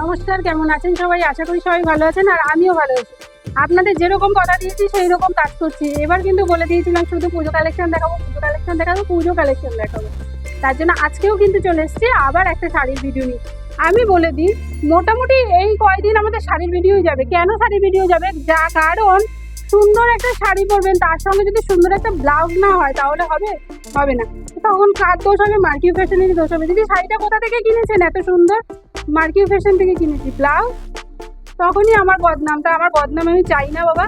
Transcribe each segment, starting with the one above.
নমস্কার, কেমন আছেন সবাই? আশা করি সবাই ভালো আছেন আর আমিও ভালো আছি। আপনাদের যেরকম কথা দিয়েছি সেই রকম কাজ করছি। এবার কিন্তু বলে দিয়েছিলাম শুধু পুজো কালেকশন দেখাবো, পুজো কালেকশন দেখাবো। তার জন্য আজকেও কিন্তু চলে এসেছি আবার একটা শাড়ির ভিডিও নিয়ে। আমি বলে দিই, মোটামুটি এই কয়দিন আমাদের শাড়ির ভিডিওই যাবে। কেন শাড়ির ভিডিও যাবে? কারণ সুন্দর একটা শাড়ি পরবেন, তার সঙ্গে যদি সুন্দর একটা ব্লাউজ না হয় তাহলে হবে না। তখন কার দোষ হবে? মার্কিউ ফ্যাশনেরই দোষ হবে। দিদি শাড়িটা কোথা থেকে কিনেছেন এত সুন্দর? মার্কিউ ফ্যাশন থেকে কিনেছি। ব্লাউজ তখনই আমার বদনামটা। আমার বদনাম আমি চাই না বাবা।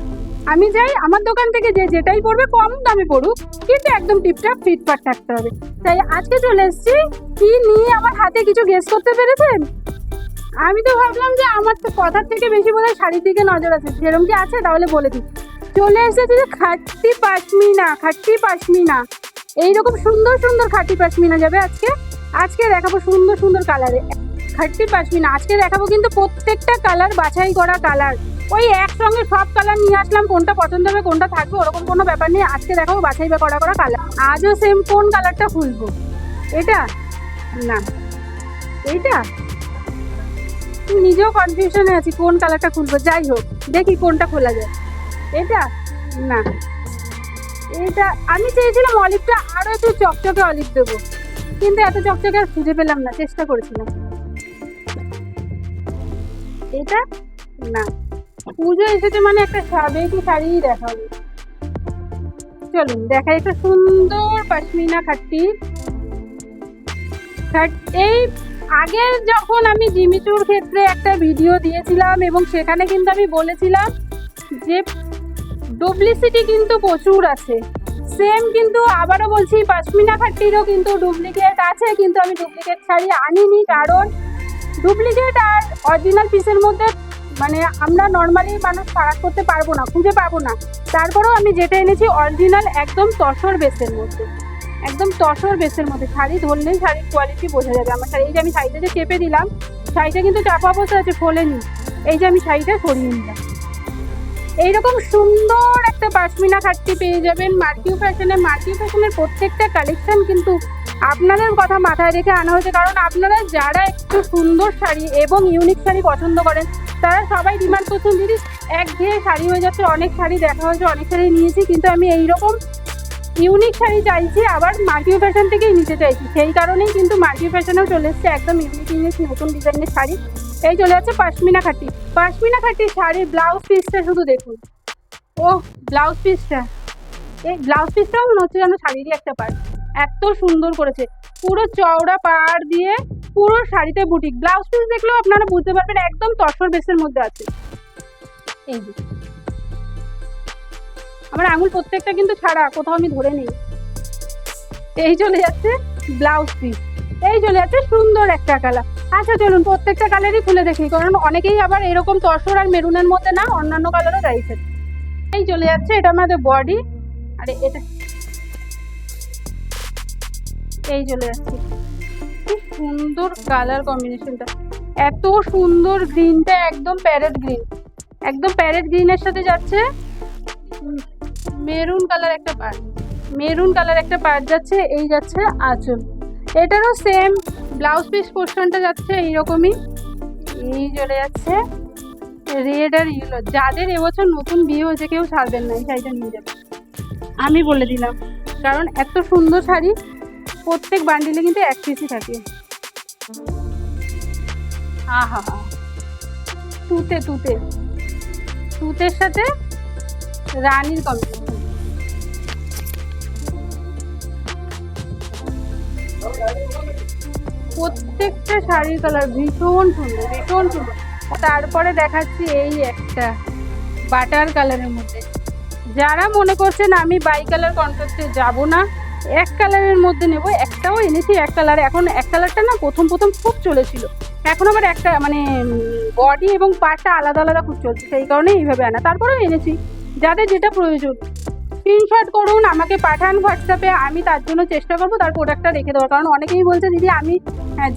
আমি চাই আমার দোকান থেকে যেটাই পড়বে কম দামে পড়ুক, কিন্তু একদম টিপটাপ ফিটফাট থাকতে হবে। তাই আজকে চলে এসেছি কি নিয়ে। আমার হাতে কিছু গেস করতে পেরেছেন? আমি তো ভাবলাম যে আমার তো কথার থেকে বেশি বোধহয় শাড়ির দিকে নজর আছে। সেরকম কি আছে? তাহলে বলে দিই। চলে এসেছে যে খাট্টি পাশমিনা। এইরকম সুন্দর সুন্দর খাঁটি পাশমিনা যাবে আজকে দেখাবো সুন্দর সুন্দর কালারে খাট্টি পাশমিনা। আজকে দেখাবো কিন্তু প্রত্যেকটা কালার বাছাই করা কালার। ওই একসঙ্গে সব কালার নিয়ে আসলাম, কোনটা পছন্দ হবে কোনটা থাকবে ওরকম কোনো ব্যাপার নেই। আজকে দেখাবো বাছাই করা কালার। আজও সেম। কোন কালারটা খুলবো? এটা না, এইটা নিজেও কনফিউশনে আছি কোন কালারটা খুলবো। যাই হোক, দেখি কোনটা খোলা যায়। এটা না, এটা আমি চেয়েছিলাম অলিভটা আরো একটু চকচকে অলিভ দেবো, কিন্তু এত চকচকে আর খুঁজে পেলাম না। চেষ্টা করেছিলাম। এটা না, পুজো এসেছে মানে একটা সাবেকি শাড়িই দেখাবো। চলুন দেখাই একটা সুন্দর পাশমিনা খাট্টি। এই আগের যখন আমি জিমিচুর ক্ষেত্রে একটা ভিডিও দিয়েছিলাম এবং সেখানে কিন্তু আমি বলেছিলাম যে ডুপ্লিসিটি কিন্তু প্রচুর আছে। সেম কিন্তু আবারও বলছি, পাশমিনা খাট্টিরও কিন্তু ডুপ্লিকেট আছে, কিন্তু আমি ডুপ্লিকেট শাড়ি আনিনি। কারণ ডুপ্লিকেট আর অরিজিনাল পিসের মধ্যে মানে আমরা নর্মালি মানুষ ফারাক করতে পারবো না, খুঁজে পাবো না। তারপরেও আমি যেটা এনেছি অরিজিনাল, একদম তসর বেসের মধ্যে, শাড়ি ধরলেই শাড়ির কোয়ালিটি বোঝা যাবে। আমার শাড়ি, এই যে আমি শাড়িটা যে চেপে দিলাম, শাড়িটা কিন্তু চাপা অবস্থা আছে, খোলেনি। এই যে আমি শাড়িটা সরিয়ে নিলাম। এইরকম সুন্দর একটা পাশমিনা খাট্টি পেয়ে যাবেন মার্কিউ ফ্যাশনের প্রত্যেকটা কালেকশন কিন্তু আপনাদের কথা মাথায় রেখে আনা হয়েছে। কারণ আপনারা যারা একটু সুন্দর শাড়ি এবং ইউনিক শাড়ি পছন্দ করেন, তারা সবাই ডিমান্ড করছেন দিদি একঘেয়ে শাড়ি হয়ে যাচ্ছে, অনেক শাড়ি দেখা হয়েছে, অনেক শাড়ি নিয়েছি, কিন্তু আমি এইরকম ইউনিক শাড়ি চাইছি, আবার মার্কিউ ফ্যাশন থেকেই নিতে চাইছি। সেই কারণেই কিন্তু মার্কিউ ফ্যাশনেও চলে এসছে একদম ইউনিক নতুন ডিজাইনের শাড়ি। এই চলে যাচ্ছে পাশমিনা খাট্টি শাড়ির ব্লাউজ পিসটা শুধু দেখুন। ও ব্লাউজ পিসটাও মনে হচ্ছে যেন শাড়িরই একটা পার্ট। এত সুন্দর করেছে, পুরো চওড়া পাড় দিয়ে পুরো শাড়িতে বুটিক। ব্লাউজ পিস দেখলেও আপনারা বুঝতে পারবেন একদম তসর বেসের মধ্যে আছে। এই যে আমার আঙুল প্রত্যেকটা কিন্তু ছাড়া, কোথাও আমি ধরে নেই। এই চলে যাচ্ছে ব্লাউজ পিস, এই চলে যাচ্ছে সুন্দর একটা কালার। আচ্ছা চলুন প্রত্যেকটা কালারই খুলে দেখি, কারণ অনেকেই আবার এরকম তসর আর মেরুনের মধ্যে না, অন্যান্য কালারও চাইছে। এই চলে যাচ্ছে, এটা আমাদের বডি। আরে এটা এই চলে যাচ্ছে, খুব সুন্দর কালার কম্বিনেশনটা, এত সুন্দর। গ্রিনটা একদম প্যারেট গ্রিনের সাথে যাচ্ছে মেরুন কালার একটা পার্ট যাচ্ছে। এই যাচ্ছে আঁচল, এটারও সেম ব্লাউজ পিস পোর্শনটা যাচ্ছে এইরকমই। এই চলে যাচ্ছে রেড আর ইয়েলো। যাদের এবছর নতুন বিয়ে হয়েছে কেউ ছাড়বেন না, এই শাড়িটা নিয়ে যাবে, আমি বলে দিলাম। কারণ এত সুন্দর শাড়ি, প্রত্যেক বান্ডিলে কিন্তু এক পিসই থাকে। আহা, তুতের সাথে রানীর কম্বিনেশন। প্রত্যেকটা শাড়ির কালার ভীষণ সুন্দর। তারপরে দেখাচ্ছি এই একটা বাটার কালারের মধ্যে। যারা মনে করছেন আমি বাই কালার কন্ট্রাস্টে যাব না, এক কালারের মধ্যে নেব, একটাও এনেছি এক কালারে। এখন এক কালারটা না প্রথম খুব চলেছিল, এখন আবার একটা মানে বডি এবং পার্টটা আলাদা খুব চলছে, সেই কারণে এইভাবে আনা। তারপরেও এনেছি, যাদের যেটা প্রয়োজন স্ক্রিনশট করুন, আমাকে পাঠান হোয়াটসঅ্যাপে, আমি তার জন্য চেষ্টা করবো তার প্রোডাক্টটা রেখে দেওয়ার। কারণ অনেকেই বলছে দিদি আমি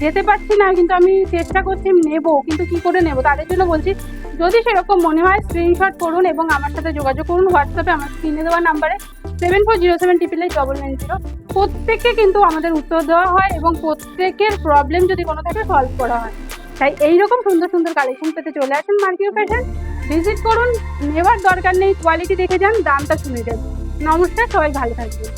যেতে পারছি না, কিন্তু আমি চেষ্টা করছি নেবো, কিন্তু কি করে নেবো, তাদের জন্য বলছি যদি সেরকম মনে হয় স্ক্রিনশট করুন এবং আমার সাথে যোগাযোগ করুন হোয়াটসঅ্যাপে আমার স্ক্রিনে দেওয়া নাম্বারে 7407889990। প্রত্যেককে কিন্তু আমাদের উত্তর দেওয়া হয় এবং প্রত্যেকের প্রবলেম যদি কোনো থাকে সলভ করা হয়। তাই এইরকম সুন্দর সুন্দর কালেকশন পেতে চলে আসুন মার্কিও ফ্যাশন, ভিজিট করুন, নেওয়ার দরকার নেই, কোয়ালিটি দেখে যান, দামটা শুনে যান। নমস্কার, সবাই ভালো থাকবেন।